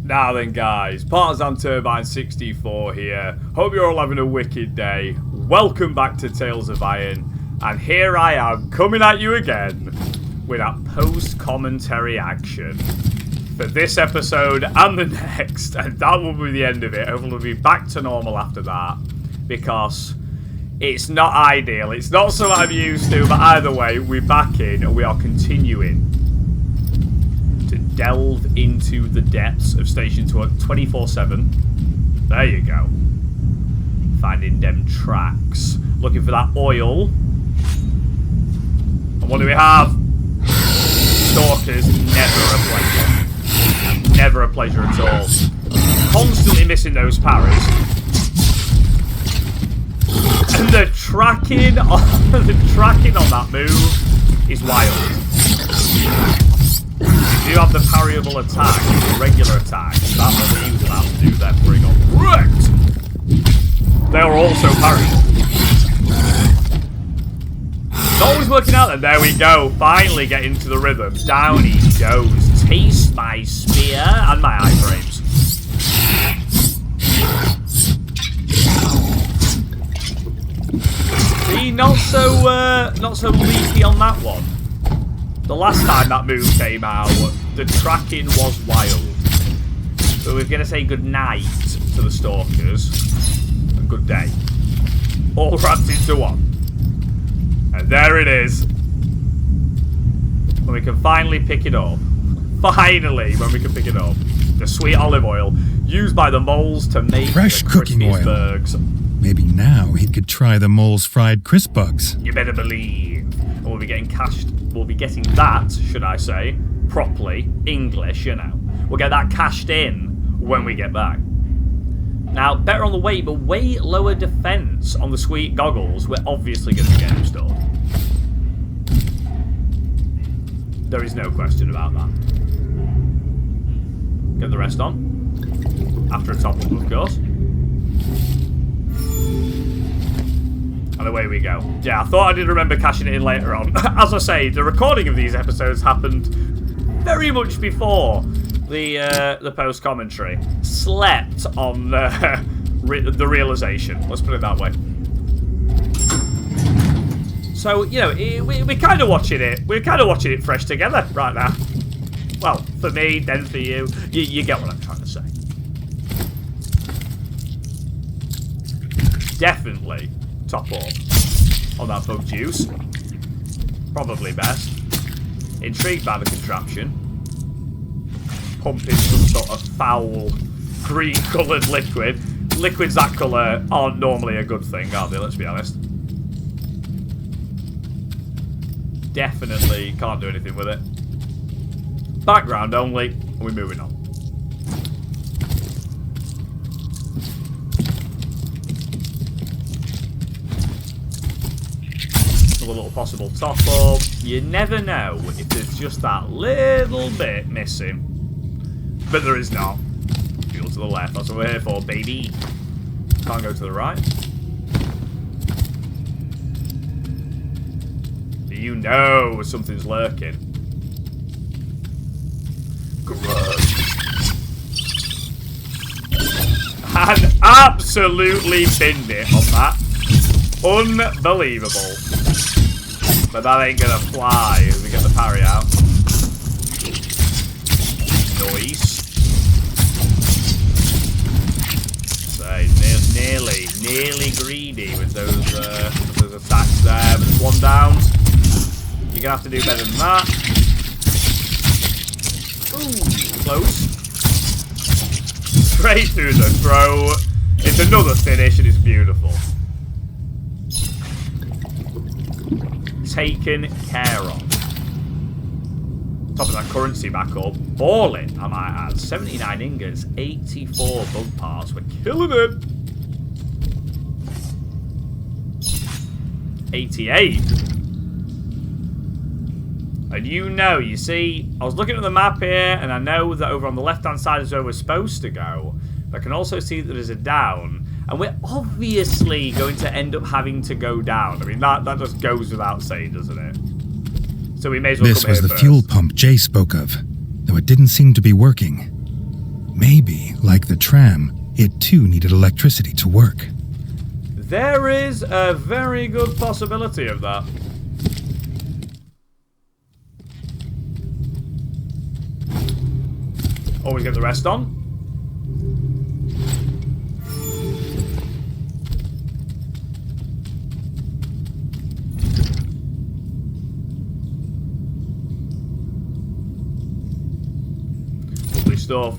Now then guys, Partisan Turbine 64 here. Hope you're all having a wicked day. Welcome back to Tales of Iron. And here I am, coming at you again with that post-commentary action for this episode and the next. And that will be the end of it. Hopefully we'll be back to normal after that. Because it's not ideal. It's not something I'm used to. But either way, we're back in and we are continuing to delve into the depths of Station 24/7. There you go. Finding them tracks. Looking for that oil. And what do we have? Stalkers, never a pleasure. Never a pleasure at all. Constantly missing those parries. And the tracking on that move is wild. You do have the parryable attack, the regular attack. That's what he was about to do then. Bring on wrecked. They are also parryable. It's always working out then. There we go. Finally get into the rhythm. Down he goes. Taste my spear and my iframes. See, not so leaky on that one. The last time that move came out, the tracking was wild. So we're gonna say good night to the stalkers and good day. All wrapped into one. And there it is. When we can finally pick it up. Finally, when we can pick it up. The sweet olive oil used by the moles to make fresh the cooking oil. Burgs. Maybe now he could try the mole's fried crisp bugs. You better believe. And we'll be getting cashed. We'll be getting that, should I say, properly English. You know, we'll get that cashed in when we get back. Now, better on the way, but way lower defense on the sweet goggles. We're obviously going to get installed. There is no question about that. Get the rest on. After a top up, of course. And away we go. Yeah, I thought I did remember cashing it in later on. As I say, the recording of these episodes happened very much before the post-commentary. Slept on the realization. Let's put it that way. So, you know, we're kind of watching it. We're kind of watching it fresh together right now. Well, for me, then for you. You get what I'm trying to say. Definitely top up on that bug juice. Probably best. Intrigued by the contraption. Pumping some sort of foul green coloured liquid. Liquids that colour aren't normally a good thing, are they? Let's be honest. Definitely can't do anything with it. Background only, and we're moving on. A little possible top up. You never know if there's just that little bit missing. But there is not. Fuel to the left, that's what we're here for, baby. Can't go to the right. You know something's lurking. Gross. And absolutely binned it on that. Unbelievable. But that ain't gonna fly as we get the parry out. Nice. So nearly greedy with those attacks there. But there's one down. You're gonna have to do better than that. Ooh, close. Straight through the throat. It's another finish and it's beautiful. Taken care of. Top of that currency back up. Balling, I might add. 79 ingots, 84 bug parts. We're killing it. 88. And you see, I was looking at the map here, and I know that over on the left-hand side is where we're supposed to go. But I can also see that there's a down. And we're obviously going to end up having to go down. I mean, that just goes without saying, doesn't it? So we may as well This come was here the first. fuel pump Jay spoke of, though it didn't seem to be working. Maybe, like the tram, it too needed electricity to work. There is a very good possibility of that. Always get the rest on. Lovely stuff.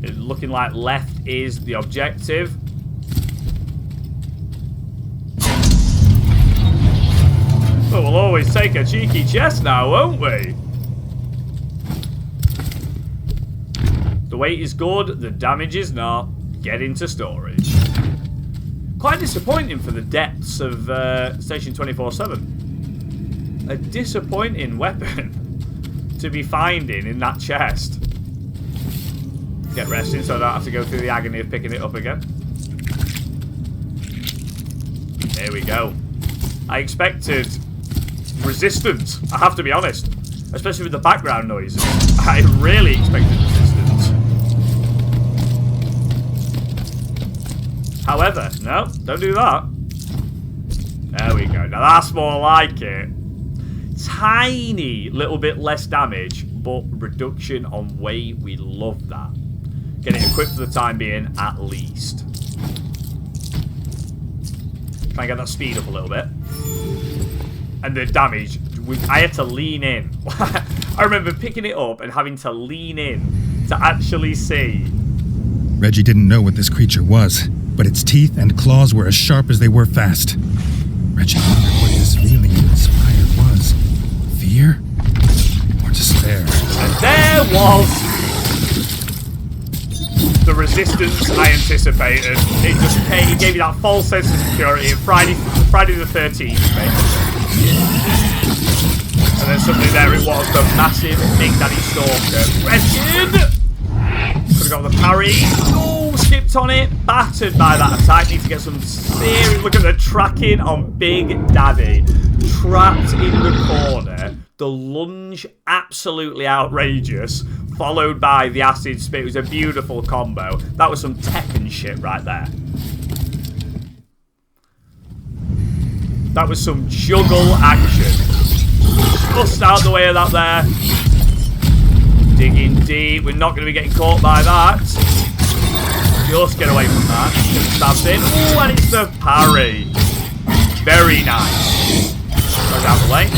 It's looking like left is the objective. But we'll always take a cheeky chest now, won't we? The weight is good, the damage is not. Get into storage. Quite disappointing for the depths of Station 24/7. A disappointing weapon to be finding in that chest. Get resting so I don't have to go through the agony of picking it up again. There we go. I expected resistance, I have to be honest. Especially with the background noises. I really expected resistance. However, no, don't do that. There we go. Now that's more like it. Tiny little bit less damage, but reduction on weight. We love that. Get it equipped for the time being, at least. Try and get that speed up a little bit. And the damage, I had to lean in. I remember picking it up and having to lean in to actually see. Reggie didn't know what this creature was, but its teeth and claws were as sharp as they were fast. Reggie wondered what this feeling it inspired was. Fear? Or despair? And there was the resistance I anticipated. It just came, it gave you that false sense of security. Friday the 13th, basically. And then suddenly there it was, the massive Big Daddy Stalker. Wretched! Could have got the parry. Oh, skipped on it. Battered by that attack. Need to get some serious... Look at the tracking on Big Daddy. Trapped in the corner. The lunge, absolutely outrageous. Followed by the acid spit. It was a beautiful combo. That was some Tekken shit right there. That was some juggle action. Just out the way of that there. Digging deep. We're not going to be getting caught by that. Just get away from that. Stabs in. Ooh, and it's the parry. Very nice. Goes out the way.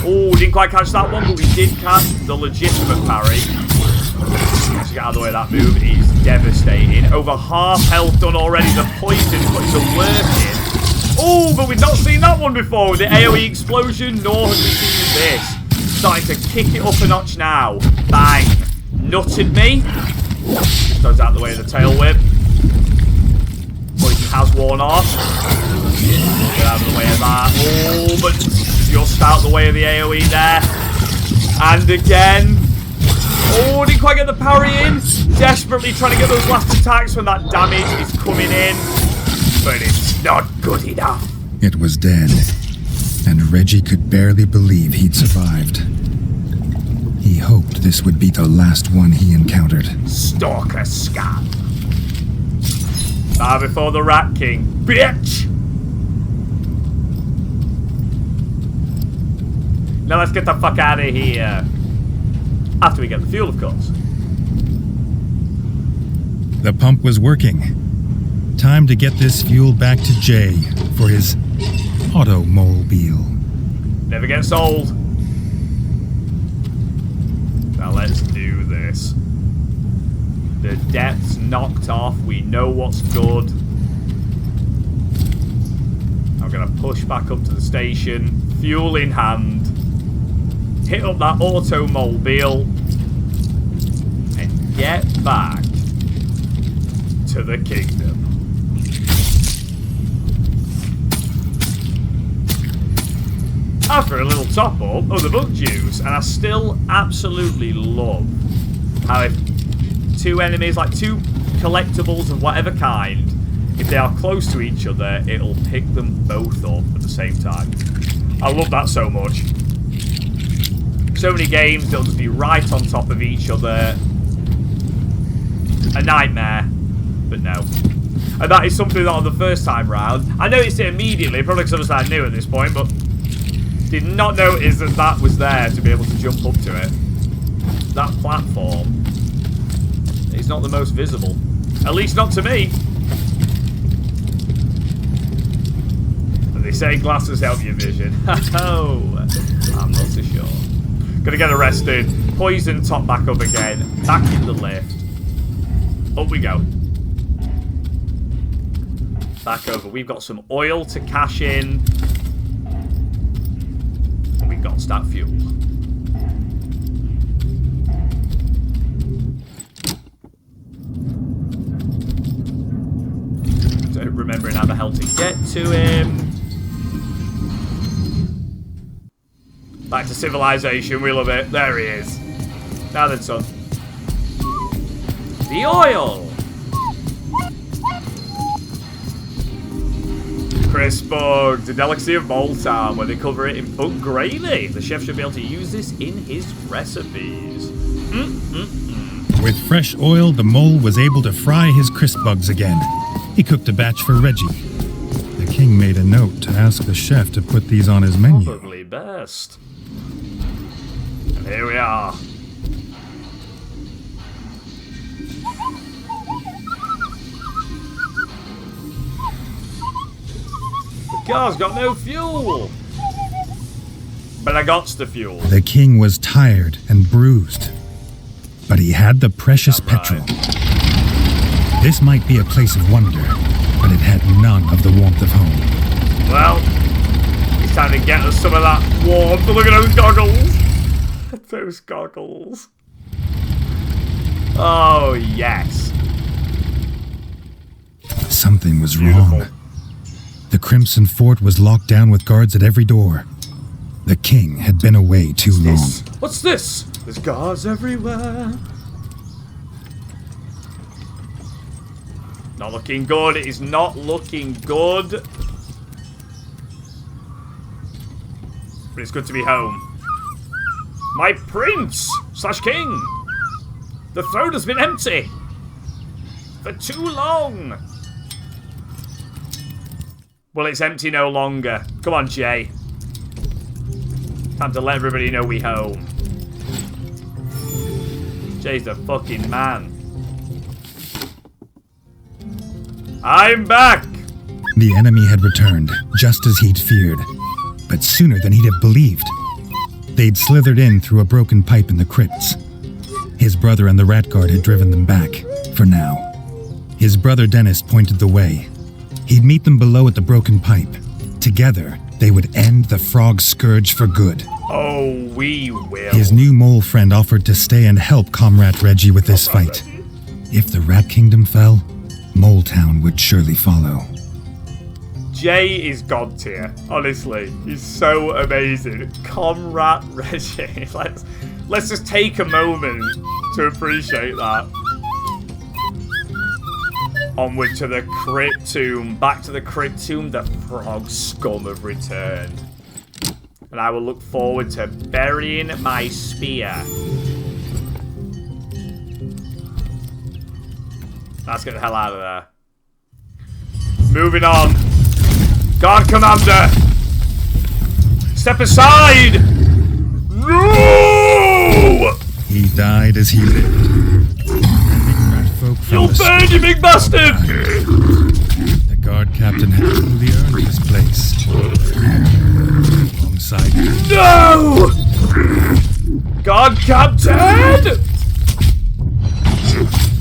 Oh, didn't quite catch that one, but we did catch the legitimate parry. Once you get out of the way of that move, it is devastating. Over half health done already. The poison is working. Oh, but we've not seen that one before with the AoE explosion, nor have we seen this. Starting to kick it up a notch now. Bang. Nutted me. Goes out the way of the tail whip. Poison has worn off. Get out of the way of that. Oh, but just out the way of the AoE there. And again. Oh, didn't quite get the parry in. Desperately trying to get those last attacks when that damage is coming in. But it's not good enough. It was dead, and Reggie could barely believe he'd survived. He hoped this would be the last one he encountered. Stalker scum. Bow before the Rat King, bitch! Now let's get the fuck out of here. After we get the fuel, of course. The pump was working. Time to get this fuel back to Jay for his automobile. Never gets old. Now let's do this. The depth's knocked off. We know what's good. I'm going to push back up to the station. Fuel in hand. Hit up that automobile. And get back to the kingdom. After a little top up of the book juice, and I still absolutely love how if two enemies, like two collectibles of whatever kind, if they are close to each other, it'll pick them both up at the same time. I love that so much. So many games, they'll just be right on top of each other, a nightmare. But no. And that is something that on the first time round, I noticed it immediately, probably because I knew at this point, but did not notice that that was there to be able to jump up to it. That platform is not the most visible. At least not to me. And they say glasses help your vision. Oh, I'm not so sure. Gonna get arrested. Poison top back up again. Back in the lift. Up we go. Back over. We've got some oil to cash in. And we've got stack fuel. So remembering how the hell to get to him. Back to civilization. We love it. There he is. Now then, son. The oil. Crisp bugs, the delicacy of Moldtown, where they cover it in bug gravy. The chef should be able to use this in his recipes. With fresh oil, the mole was able to fry his crisp bugs again. He cooked a batch for Redgi. The king made a note to ask the chef to put these on his menu. Probably best. And here we are. The car's got no fuel. But I got the fuel. The king was tired and bruised, but he had the precious petrol. This might be a place of wonder, but it had none of the warmth of home. Well, it's time to get us some of that warmth. Look at those goggles. Those goggles. Oh, yes. Something was Beautiful. wrong. The Crimson Fort was locked down with guards at every door. The king had been away too long. What's this? There's guards everywhere. Not looking good. It is not looking good. But it's good to be home. My prince / king. The throne has been empty for too long. Well, it's empty no longer. Come on, Jay. Time to let everybody know we home. Jay's the fucking man. I'm back! The enemy had returned, just as he'd feared, but sooner than he'd have believed. They'd slithered in through a broken pipe in the crypts. His brother and the rat guard had driven them back, for now. His brother Dennis pointed the way. He'd meet them below at the broken pipe. Together, they would end the frog scourge for good. Oh, we will. His new mole friend offered to stay and help Comrade Redgi with this fight. If the Rat Kingdom fell, Moletown would surely follow. Jay is god tier, honestly. He's so amazing. Comrade Redgi. Let's just take a moment to appreciate that. Onward to the crypt tomb. Back to the crypt tomb. The frog scum have returned. And I will look forward to burying my spear. Let's get the hell out of there. Moving on. Guard Commander! Step aside! No! He died as he lived. Rat folk from You'll the burn, you big bastard! The guard captain had truly earned his place. Alongside No! Guard Captain!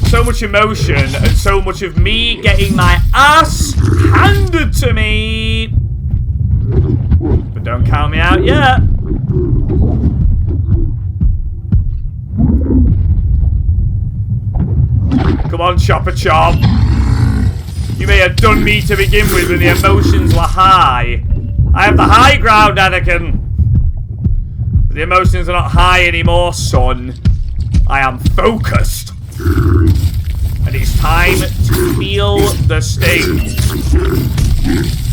So much emotion and so much of me getting my ass handed to me. But don't count me out yet. Come on, Chopper Chop. You may have done me to begin with when the emotions were high. I have the high ground, Anakin. But the emotions are not high anymore, son. I am focused. And it's time to feel the sting.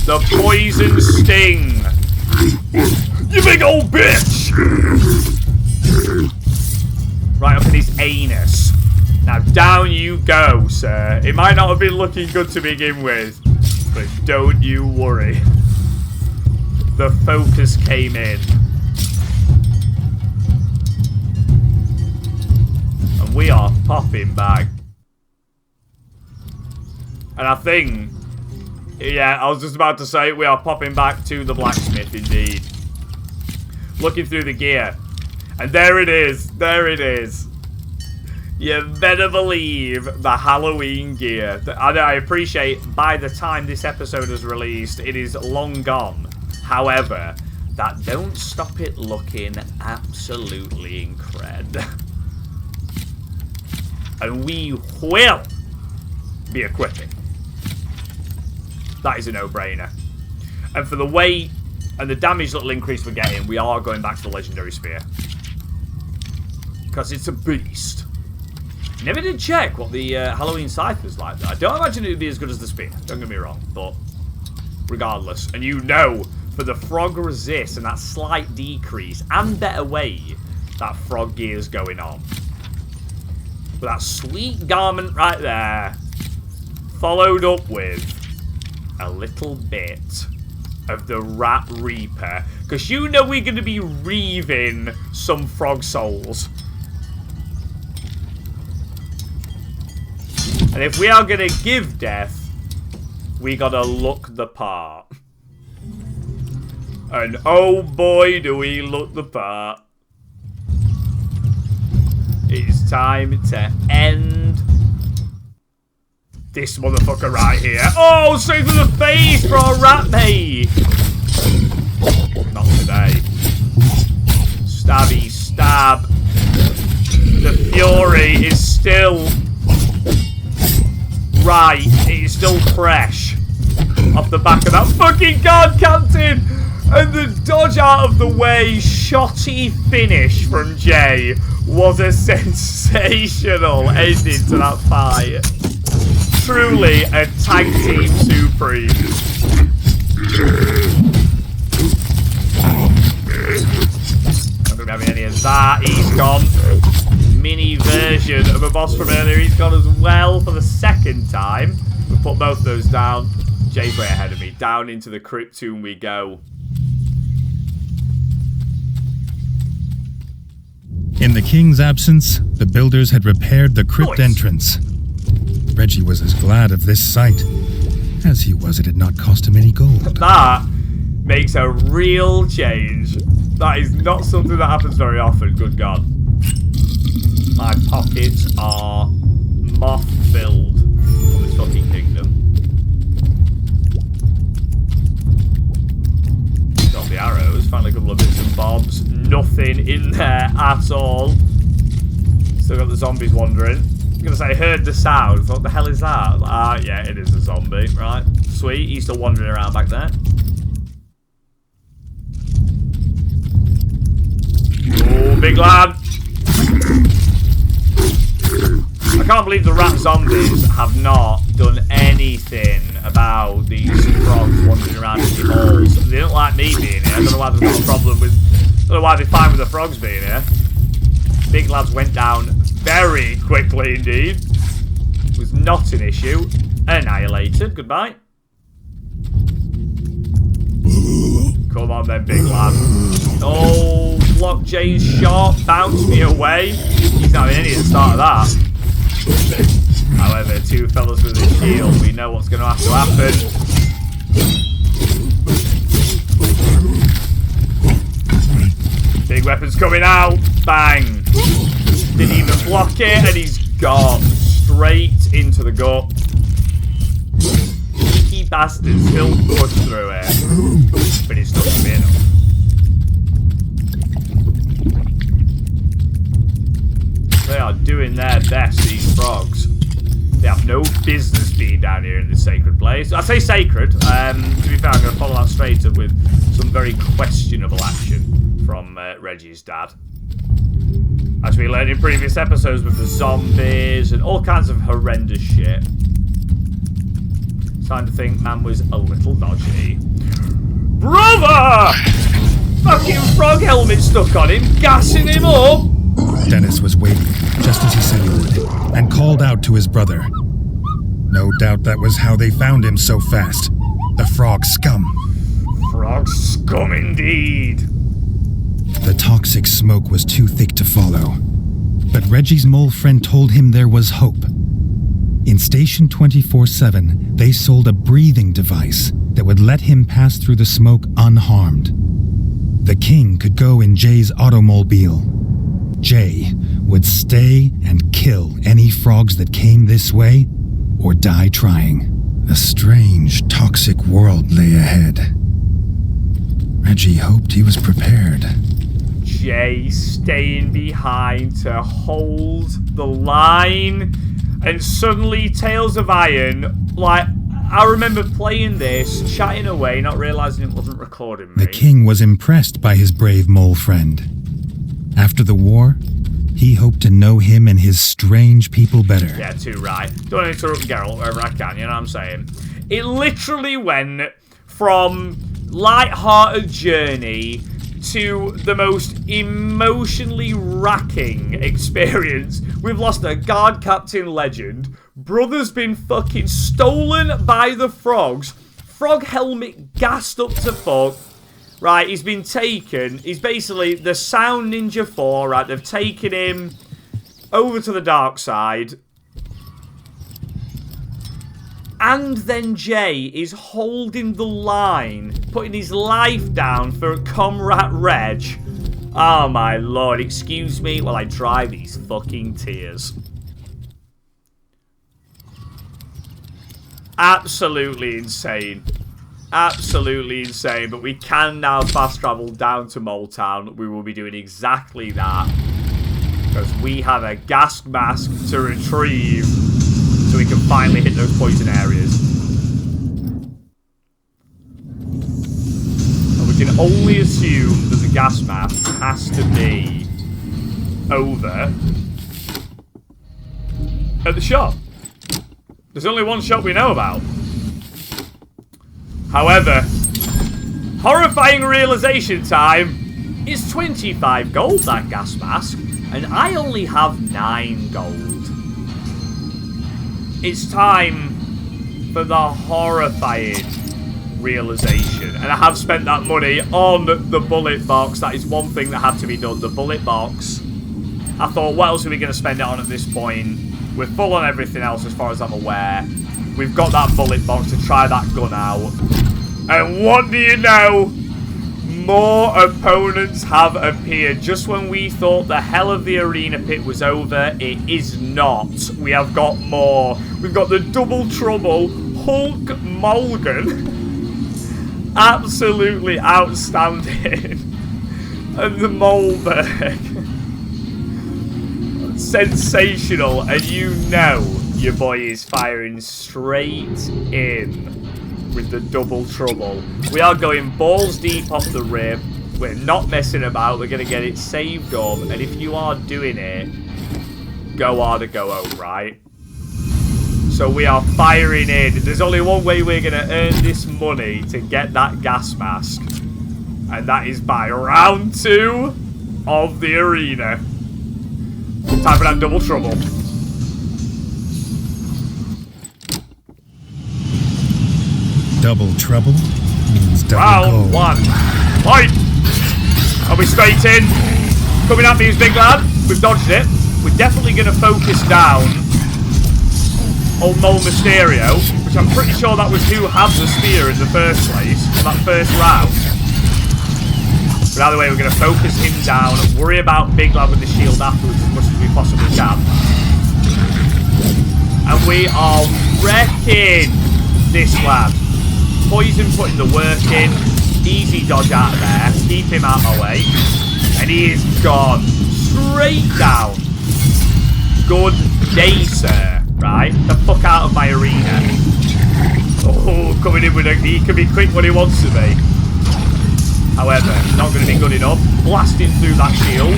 The poison sting. You big old bitch! Right up in his anus. Now down you go, sir. It might not have been looking good to begin with, but don't you worry. The focus came in. And we are popping back. And I think, yeah, I was just about to say, we are popping back to the blacksmith indeed. Looking through the gear. And there it is. There it is. You better believe the Halloween gear. I appreciate by the time this episode is released, it is long gone. However, that don't stop it looking absolutely incredible. And we will be equipping. That is a no-brainer. And for the weight and the damage little increase we're getting, we are going back to the Legendary Spear. Because it's a beast. Never did check what the Halloween Scythe was like. I don't imagine it would be as good as the Spear. Don't get me wrong. But regardless. And you know, for the frog resist and that slight decrease and better weight, that frog gear is going on. But that sweet garment right there, followed up with a little bit of the Rat Reaper. Because you know we're going to be reaving some frog souls. And if we are going to give death, we got to look the part. And oh boy, do we look the part. It's time to end this motherfucker right here. Oh, straight to the face for our rat mate. Not today. Stabby stab. The fury is still right. It is still fresh off the back of that fucking guard captain. And the dodge out of the way, shotty finish from Jay was a sensational ending to that fight. Truly a tag team supreme. Not gonna be having any of that. He's gone. Mini version of a boss from earlier. He's gone as well for the second time. We put both those down. Jay's way ahead of me. Down into the crypt tomb we go. In the king's absence, the builders had repaired the crypt entrance. Redgi was as glad of this sight as he was it had not cost him any gold. That makes a real change. That is not something that happens very often, good God. My pockets are moth-filled on this fucking kingdom. Got the arrows, found a couple of bits and bobs. Nothing in there at all. Still got the zombies wandering. I was going to say, heard the sound. What the hell is that? Ah, yeah, it is a zombie. Right, sweet. He's still wandering around back there. Oh, big lad. I can't believe the rat zombies have not done anything about these frogs wandering around in the halls. They don't like me being here. I don't know why there's no problem with... I don't know why they're fine with the frogs being here. Big lads went down very quickly indeed. It was not an issue. Annihilated. Goodbye. Come on then, big lad. Oh, block Jay's shot. Bounce me away. He's not having any at the start of that. However, two fellas with a shield. We know what's going to have to happen. Big weapons coming out. Bang. Didn't even block it, and he's gone straight into the gut. Cheeky bastard still pushed through it, but it's not going to be enough. They are doing their best, these frogs. They have no business being down here in this sacred place. I say sacred. To be fair, I'm going to follow that straight up with some very questionable action from Redgi's dad. As we learned in previous episodes with the zombies and all kinds of horrendous shit. Starting to think man was a little dodgy. Brother! Fucking frog helmet stuck on him, gassing him up! Dennis was waiting, just as he said he would, and called out to his brother. No doubt that was how they found him so fast. The frog scum. Frog scum indeed. The toxic smoke was too thick to follow. But Reggie's mole friend told him there was hope. In Station 24/7, they sold a breathing device that would let him pass through the smoke unharmed. The king could go in Jay's automobile. Jay would stay and kill any frogs that came this way or die trying. A strange, toxic world lay ahead. Reggie hoped he was prepared. Jay staying behind to hold the line. And suddenly, Tales of Iron, like, I remember playing this, chatting away, not realizing it wasn't recording me. The king was impressed by his brave mole friend. After the war, he hoped to know him and his strange people better. Yeah, too right. Don't interrupt Geralt wherever I can, you know what I'm saying? It literally went from light-hearted journey to the most emotionally racking experience. We've lost a guard captain legend. Brother's been fucking stolen by the frogs. Frog helmet gassed up to fuck. Right, he's been taken. He's basically the Sound Ninja 4, right? They've taken him over to the dark side. And then Jay is holding the line, putting his life down for Comrade Reg. Oh my lord, excuse me while I dry these fucking tears. Absolutely insane. Absolutely insane, but we can now fast travel down to Mole Town. We will be doing exactly that. Because we have a gas mask to retrieve so we can finally hit those poison areas. And we can only assume that the gas mask has to be over at the shop. There's only one shop we know about. However, horrifying realization time, it's 25 gold, that gas mask, and I only have 9 gold. It's time for the horrifying realization, and I have spent that money on the bullet box. That is one thing that had to be done, the bullet box. I thought, what else are we going to spend it on at this point? We're full on everything else as far as I'm aware. We've got that bullet box to try that gun out. And what do you know? More opponents have appeared. Just when we thought the hell of the arena pit was over, it is not. We have got more. We've got the Double Trouble Hulk Mulligan. Absolutely outstanding. And the Moleberg. Sensational. And you know your boy is firing straight in with the Double Trouble. We are going balls deep off the rib. We're not messing about. We're going to get it saved up. And if you are doing it, go hard or go home, right? So we are firing in. There's only one way we're going to earn this money to get that gas mask. And that is by round 2 of the arena. Time for that Double Trouble. Double trouble means double Round gold. 1. Fight! Are we straight in? Coming at me is Big Lad. We've dodged it. We're definitely going to focus down Old Mole Mysterio, which I'm pretty sure that was who had the spear in the first place, in that first round. But either way, we're going to focus him down, worry about Big Lad with the shield afterwards as much as we possibly can. And we are wrecking this lad. Poison putting the work in. Easy dodge out of there. Keep him out of my way. And he is gone. Straight down. Good day, sir. Right? The fuck out of my arena. Oh, coming in with a... He can be quick when he wants to be. However, not going to be good enough. Blasting through that shield.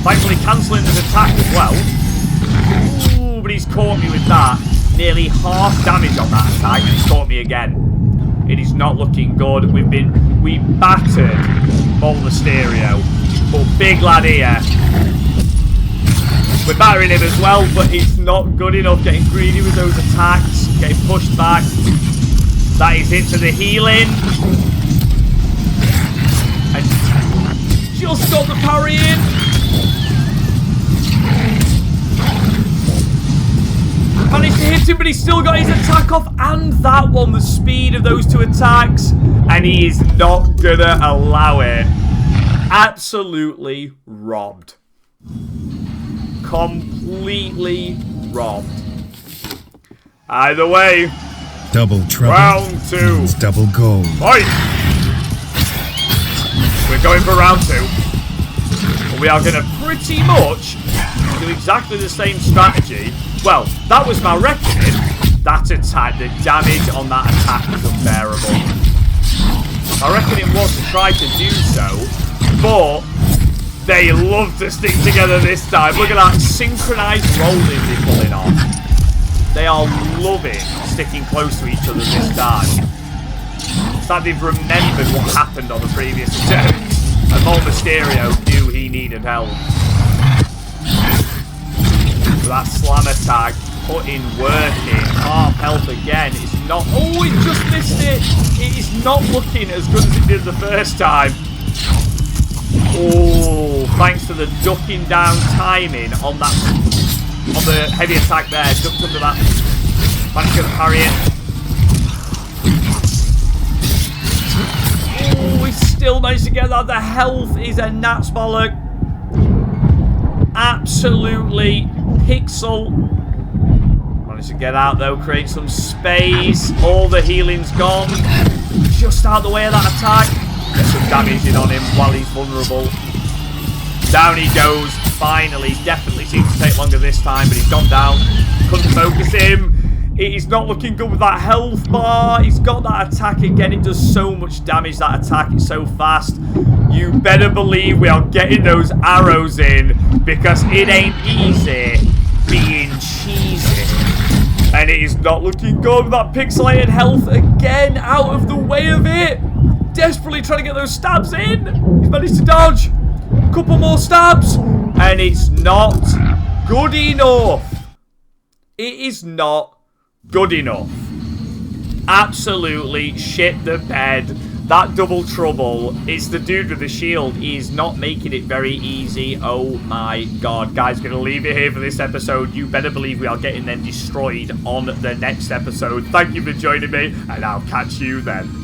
Thankfully cancelling his attack as well. Ooh, but he's caught me with that. Nearly half damage on that attack, and he's caught me again. It is not looking good. We battered Mole Mysterio. But big lad here. We're battering him as well, but it's not good enough. Getting greedy with those attacks. Getting pushed back. That is it to the healing. And just got the parry in. Managed to hit him, but he's still got his attack off. And that one, the speed of those two attacks. And he is not gonna allow it. Absolutely robbed. Completely robbed. Either way. Double trouble. Round 2. Means double gold. Fight! We're going for round 2. We are going to pretty much do exactly the same strategy. Well, that was my reckoning. That attack, the damage on that attack was unbearable. My reckoning was to try to do so, but they love to stick together this time. Look at that synchronized rolling they're pulling off. They are loving sticking close to each other this time. It's like they've remembered what happened on the previous attempt. And Mol Mysterio knew he needed help. So that slam attack, putting work in, half health again. It's not. Oh, it just missed it. It is not looking as good as it did the first time. Oh, thanks to the ducking down timing on that, on the heavy attack there. Ducked under that. Managed to get the parry in. Oh, he still managed to get that. The health is a gnat's bollock. Absolutely pixel. Managed to get out though, create some space. All the healing's gone. Just out the way of that attack. Get some damage in on him while he's vulnerable. Down he goes. Finally, definitely seems to take longer this time, but he's gone down. Couldn't focus him. It is not looking good with that health bar. He's got that attack again. It does so much damage, that attack. It's so fast. You better believe we are getting those arrows in, because it ain't easy being cheesy. And it is not looking good with that pixelated health again, out of the way of it. Desperately trying to get those stabs in. He's managed to dodge. Couple more stabs. And it's not good enough. It is not good enough. Absolutely shit the bed. That double trouble. It's the dude with the shield. He is not making it very easy. Oh my god. Guys, going to leave it here for this episode. You better believe we are getting them destroyed on the next episode. Thank you for joining me, and I'll catch you then.